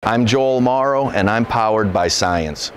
I'm Joel Morrow, and I'm powered by science.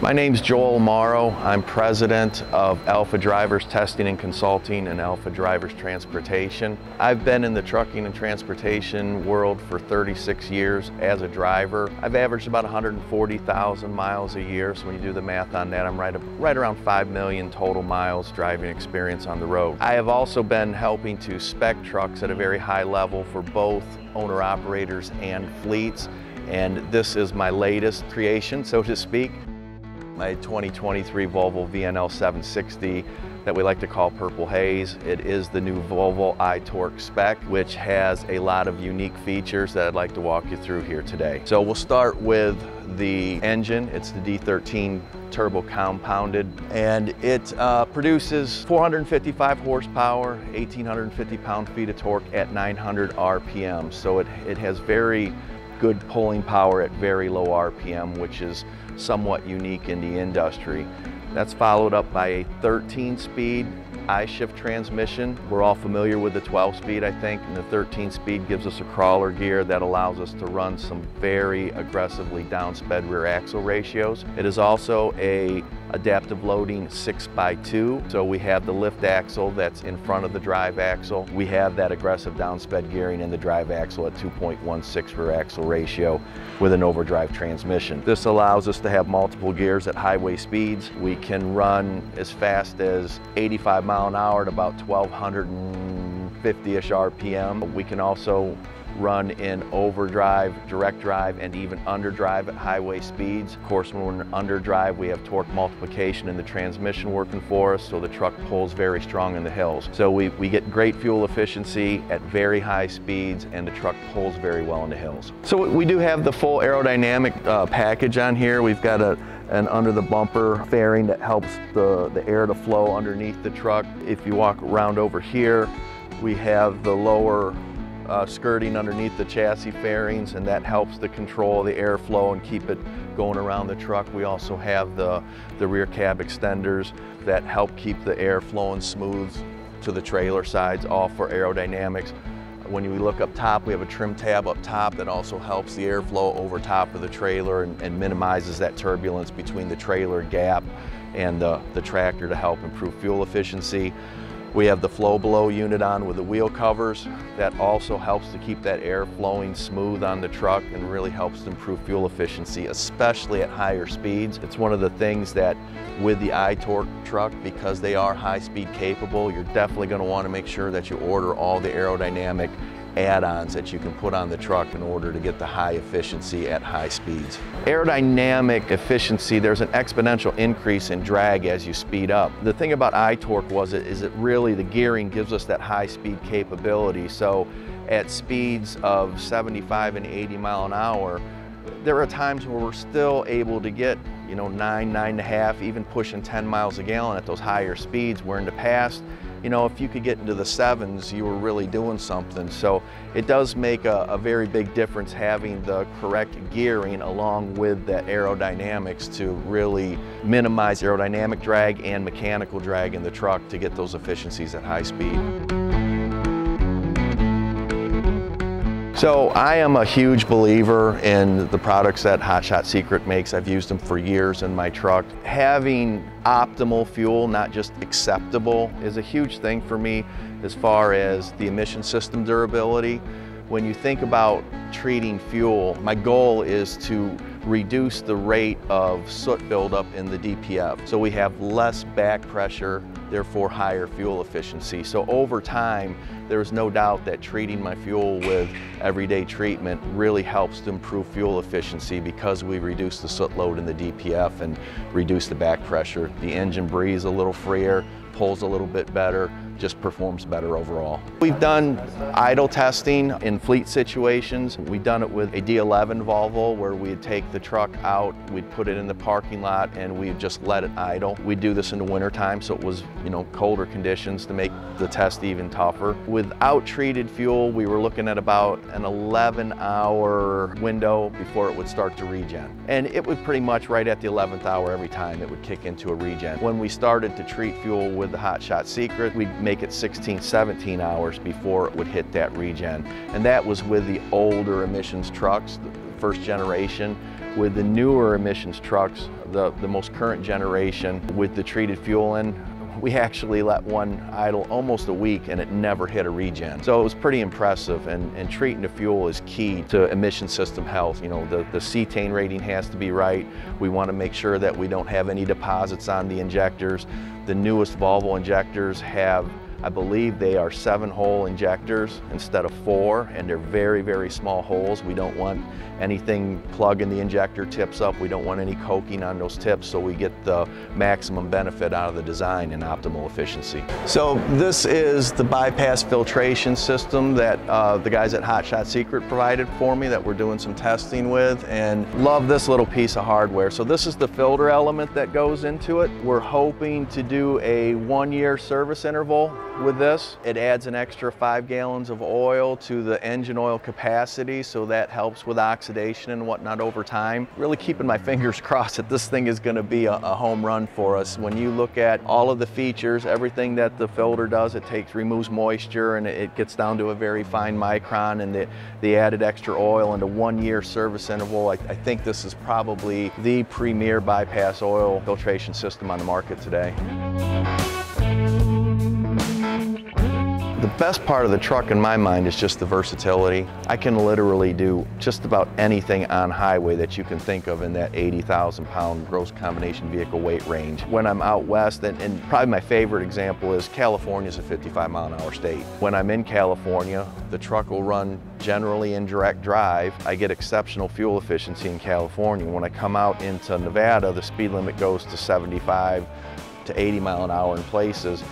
My name's Joel Morrow. I'm president of Alpha Drivers Testing and Consulting and Alpha Drivers Transportation. I've been in the trucking and transportation world for 36 years as a driver. I've averaged about 140,000 miles a year, so when you do the math on that, I'm right around 5 million total miles driving experience on the road. I have also been helping to spec trucks at a very high level for both owner-operators and fleets, and this is my latest creation, so to speak. My 2023 Volvo VNL 760 that we like to call Purple Haze. It is the new Volvo iTorque spec, which has a lot of unique features that I'd like to walk you through here today. So we'll start with the engine. It's the D13 turbo compounded, and it produces 455 horsepower, 1,850 pound-feet of torque at 900 RPM. So it has very good pulling power at very low RPM, which is somewhat unique in the industry. That's followed up by a 13-speed I-shift transmission. We're all familiar with the 12-speed, I think, and the 13-speed gives us a crawler gear that allows us to run some very aggressively downsped rear axle ratios. It is also a adaptive loading 6x2, so we have the lift axle that's in front of the drive axle. We have that aggressive downsped gearing in the drive axle at 2.16 rear axle ratio with an overdrive transmission. This allows us to have multiple gears at highway speeds. We can run as fast as 85 miles an hour at about 1,250-ish RPM. We can also run in overdrive, direct drive, and even underdrive at highway speeds. Of course, when we're in underdrive, we have torque multiplication in the transmission working for us, so the truck pulls very strong in the hills. So we get great fuel efficiency at very high speeds, and the truck pulls very well in the hills. So we do have the full aerodynamic package on here. We've got an under the bumper fairing that helps the air to flow underneath the truck. If you walk around over here, we have the lower skirting underneath the chassis fairings, and that helps to control the airflow and keep it going around the truck. We also have the rear cab extenders that help keep the air flowing smooth to the trailer sides, all for aerodynamics. When you look up top, we have a trim tab up top that also helps the airflow over top of the trailer and minimizes that turbulence between the trailer gap and the tractor to help improve fuel efficiency. We have the flow below unit on with the wheel covers. That also helps to keep that air flowing smooth on the truck and really helps to improve fuel efficiency, especially at higher speeds. It's one of the things that with the iTorque truck, because they are high speed capable, you're definitely going to want to make sure that you order all the aerodynamic add-ons that you can put on the truck in order to get the high efficiency at high speeds. Aerodynamic efficiency, there's an exponential increase in drag as you speed up. The thing about iTorque is it really, the gearing gives us that high speed capability. So at speeds of 75 and 80 mile an hour, there are times where we're still able to get 9.5, even pushing 10 miles a gallon at those higher speeds, where in the past, if you could get into the 7s, you were really doing something. So it does make a very big difference having the correct gearing along with the aerodynamics to really minimize aerodynamic drag and mechanical drag in the truck to get those efficiencies at high speed. So I am a huge believer in the products that Hot Shot Secret makes. I've used them for years in my truck. Having optimal fuel, not just acceptable, is a huge thing for me as far as the emission system durability. When you think about treating fuel, my goal is to reduce the rate of soot buildup in the DPF. So we have less back pressure, therefore higher fuel efficiency. So over time, there's no doubt that treating my fuel with everyday treatment really helps to improve fuel efficiency because we reduce the soot load in the DPF and reduce the back pressure. The engine breathes a little freer, pulls a little bit better, just performs better overall. We've done idle testing in fleet situations. We've done it with a D11 Volvo where we'd take the truck out, we'd put it in the parking lot, and we'd just let it idle. We do this in the wintertime, so it was colder conditions to make the test even tougher. Without treated fuel, we were looking at about an 11-hour window before it would start to regen. And it would pretty much right at the 11th hour every time it would kick into a regen. When we started to treat fuel with the Hot Shot Secret, we'd make it 16, 17 hours before it would hit that regen. And that was with the older emissions trucks, the first generation. With the newer emissions trucks, the most current generation, with the treated fuel in, we actually let one idle almost a week and it never hit a regen. So it was pretty impressive, and treating the fuel is key to emission system health. The cetane rating has to be right. We want to make sure that we don't have any deposits on the injectors. The newest Volvo injectors have, I believe they are 7-hole injectors instead of 4, and they're very, very small holes. We don't want anything plugging the injector tips up. We don't want any coking on those tips, so we get the maximum benefit out of the design and optimal efficiency. So this is the bypass filtration system that the guys at Hot Shot Secret provided for me that we're doing some testing with, and love this little piece of hardware. So this is the filter element that goes into it. We're hoping to do a 1-year service interval with this. It adds an extra 5 gallons of oil to the engine oil capacity, so that helps with oxidation and whatnot over time. Really keeping my fingers crossed that this thing is going to be a home run for us. When you look at all of the features, everything that the filter does, it removes moisture, and it gets down to a very fine micron, and the added extra oil and a 1-year service interval. I think this is probably the premier bypass oil filtration system on the market today. The best part of the truck in my mind is just the versatility. I can literally do just about anything on highway that you can think of in that 80,000-pound gross combination vehicle weight range. When I'm out west, and probably my favorite example is California's a 55-mile-an-hour state. When I'm in California, the truck will run generally in direct drive. I get exceptional fuel efficiency in California. When I come out into Nevada, the speed limit goes to 75 to 80 mile an hour in places.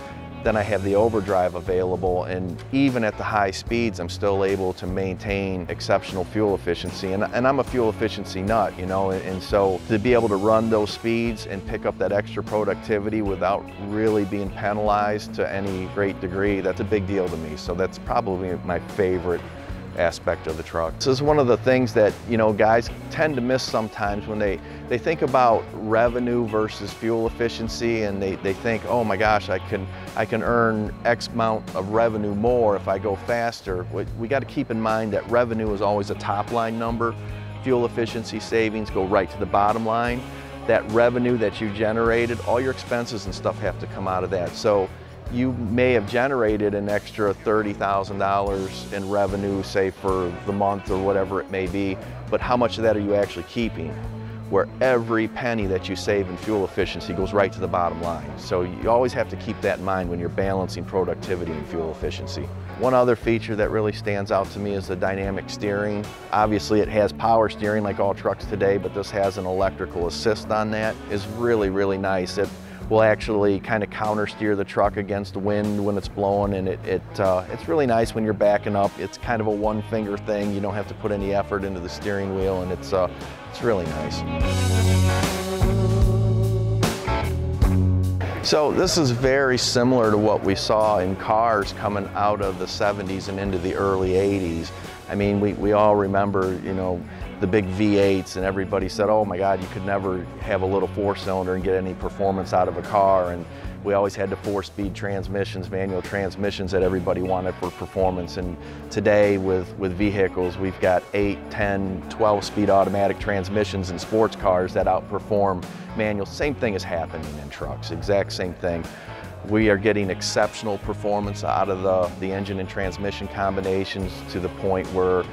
Then I have the overdrive available, and even at the high speeds, I'm still able to maintain exceptional fuel efficiency. And I'm a fuel efficiency nut, and so to be able to run those speeds and pick up that extra productivity without really being penalized to any great degree, that's a big deal to me. So that's probably my favorite aspect of the truck. This is one of the things that guys tend to miss sometimes when they think about revenue versus fuel efficiency, and they think, oh my gosh, I can earn X amount of revenue more if I go faster. We got to keep in mind that revenue is always a top line number. Fuel efficiency savings go right to the bottom line. That revenue that you generated, all your expenses and stuff have to come out of that. So you may have generated an extra $30,000 in revenue, say for the month or whatever it may be, but how much of that are you actually keeping? Where every penny that you save in fuel efficiency goes right to the bottom line. So you always have to keep that in mind when you're balancing productivity and fuel efficiency. One other feature that really stands out to me is the dynamic steering. Obviously it has power steering like all trucks today, but this has an electrical assist on that. It's really, really nice. It will actually kind of counter steer the truck against the wind when it's blowing, and it's really nice when you're backing up. It's kind of a one-finger thing. You don't have to put any effort into the steering wheel, and it's really nice. So this is very similar to what we saw in cars coming out of the 70s and into the early 80s. I mean, we all remember, the big V8s, and everybody said, oh my God, you could never have a little 4-cylinder and get any performance out of a car. And we always had the 4-speed transmissions, manual transmissions that everybody wanted for performance. And today with vehicles, we've got 8, 10, 12-speed automatic transmissions in sports cars that outperform manual. Same thing is happening in trucks, exact same thing. We are getting exceptional performance out of the engine and transmission combinations to the point where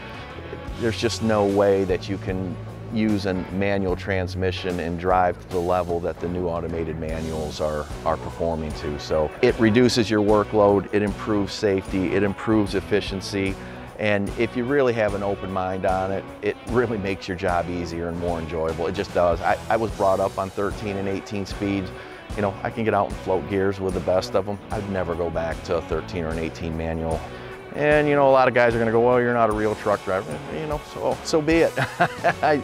there's just no way that you can use a manual transmission and drive to the level that the new automated manuals are performing to. So it reduces your workload, it improves safety, it improves efficiency, and if you really have an open mind on it, it really makes your job easier and more enjoyable. It just does. I was brought up on 13 and 18 speeds. I can get out and float gears with the best of them. I'd never go back to a 13 or an 18 manual. And a lot of guys are going to go, well, you're not a real truck driver. So be it. I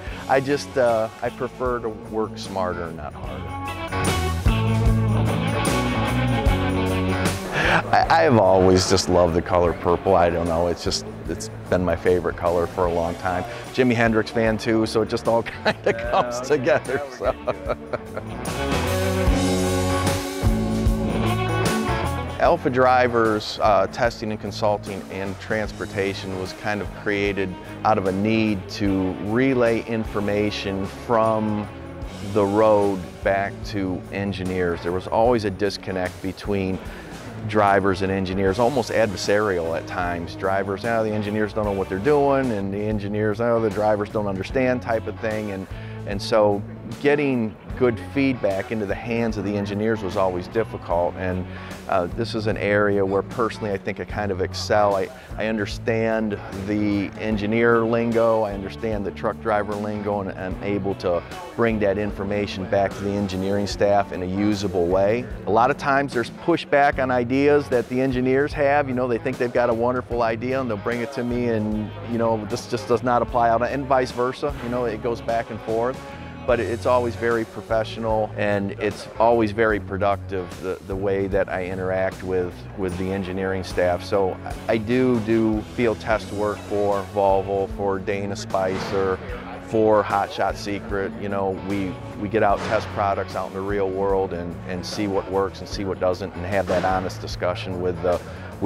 prefer to work smarter, not harder. I have always just loved the color purple. I don't know, it's been my favorite color for a long time. Jimi Hendrix fan too, so it just all kind of comes together. So. Alpha Drivers testing and consulting and transportation was kind of created out of a need to relay information from the road back to engineers. There was always a disconnect between drivers and engineers, almost adversarial at times. Drivers, the engineers don't know what they're doing, and the engineers, the drivers don't understand type of thing. And so getting good feedback into the hands of the engineers was always difficult. And this is an area where personally I think I kind of excel. I understand the engineer lingo, I understand the truck driver lingo, and I'm able to bring that information back to the engineering staff in a usable way. A lot of times there's pushback on ideas that the engineers have. They think they've got a wonderful idea and they'll bring it to me, and this just does not apply out, and vice versa. It goes back and forth. But it's always very professional, and it's always very productive, the way that I interact with the engineering staff. So I do field test work for Volvo, for Dana Spicer, for Hot Shot Secret. We get out, test products out in the real world and see what works and see what doesn't, and have that honest discussion with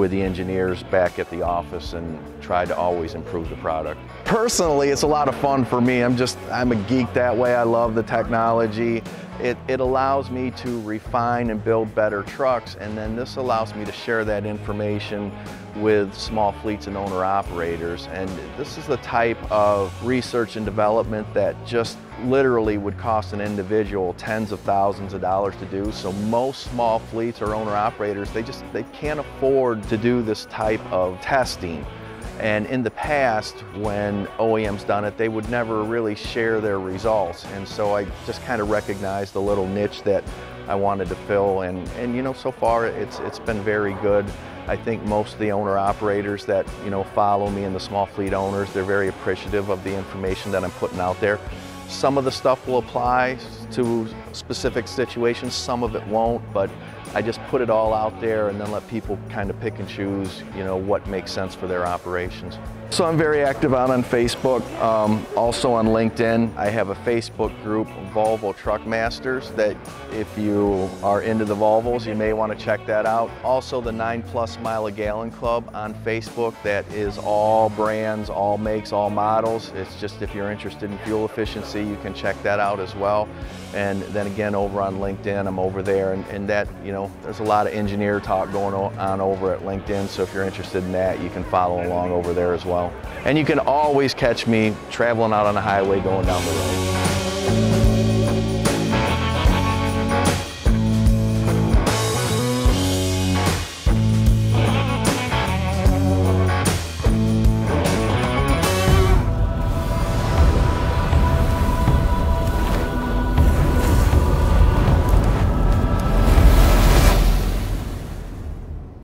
the engineers back at the office, and try to always improve the product. Personally, it's a lot of fun for me. I'm a geek that way. I love the technology. It allows me to refine and build better trucks, and then this allows me to share that information with small fleets and owner-operators. And this is the type of research and development that just literally would cost an individual tens of thousands of dollars to do. So most small fleets or owner-operators, they can't afford to do this type of testing. And in the past, when OEM's done it, they would never really share their results. And so I just kind of recognized the little niche that I wanted to fill. And so far it's been very good. I think most of the owner-operators that follow me, and the small fleet owners, they're very appreciative of the information that I'm putting out there. Some of the stuff will apply to specific situations, some of it won't, but I just put it all out there and then let people kind of pick and choose, what makes sense for their operations. So I'm very active out on Facebook, also on LinkedIn. I have a Facebook group, Volvo Truck Masters, that if you are into the Volvos, you may want to check that out. Also the 9+ Mile a Gallon Club on Facebook, that is all brands, all makes, all models. It's just, if you're interested in fuel efficiency, you can check that out as well. And then again, over on LinkedIn, I'm over there, and that, there's a lot of engineer talk going on over at LinkedIn, so if you're interested in that, you can follow along over there as well. And you can always catch me traveling out on the highway going down the road.